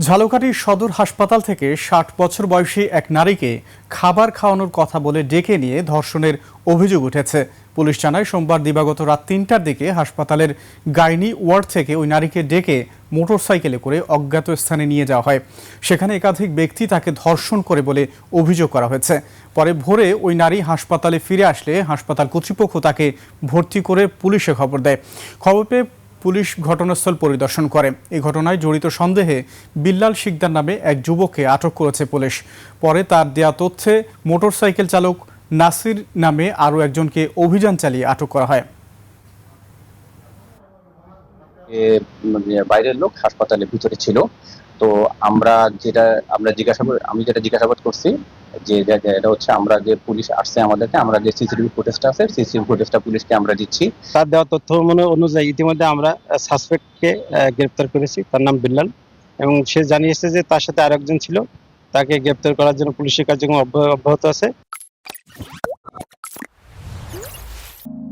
ঝালকাঠি সদর হাসপাতাল থেকে ৬০ বছর বয়সী এক নারীকে খাবার খাওয়ানোর কথা বলে ডেকে নিয়ে ধর্ষণের অভিযোগ উঠেছে। পুলিশ জানায়, সোমবার দিবাগত রাত ৩টার দিকে হাসপাতালের গাইনি ওয়ার্ড থেকে ওই নারীকে ডেকে মোটরসাইকেলে করে অজ্ঞাত স্থানে নিয়ে যাওয়া হয়। সেখানে একাধিক ব্যক্তি তাকে ধর্ষণ করে বলে অভিযোগ করা হয়েছে। পরে ভোরে ওই নারী হাসপাতালে ফিরে আসলে হাসপাতাল কর্তৃপক্ষ তাকে ভর্তি করে পুলিশে খবর দেয়। খবর পেয়ে পুলিশ ঘটনাস্থল পরিদর্শন করে। এই ঘটনায় জড়িত সন্দেহে বিল্লাল শিকদার নামে এক যুবককে আটক করেছে পুলিশ। পরে তার দেয়া তথ্যে মোটরসাইকেল চালক নাসির নামে আরও একজনকে অভিযান চালিয়ে আটক করা হয়। বাইরের লোক হাসপাতালের ভিতরে ছিল। তো আমি যেটা জিজ্ঞাসাবাদ করছি এটা হচ্ছে, আমরা যে পুলিশ আসছে আমাদেরকে, আমরা যে সিসিটিভি ফুটেজটা আছে সিসিটিভি ফুটেজটা পুলিশকে আমরা দিচ্ছি। তার দেওয়া তথ্য অনুযায়ী ইতিমধ্যে আমরা সাসপেক্টকে গ্রেপ্তার করেছি। তার নাম বিল্লাল, এবং সে জানিয়েছে যে তার সাথে আরেকজন ছিল। তাকে গ্রেপ্তার করার জন্য পুলিশের কার্যক্রম অব্যাহত আছে।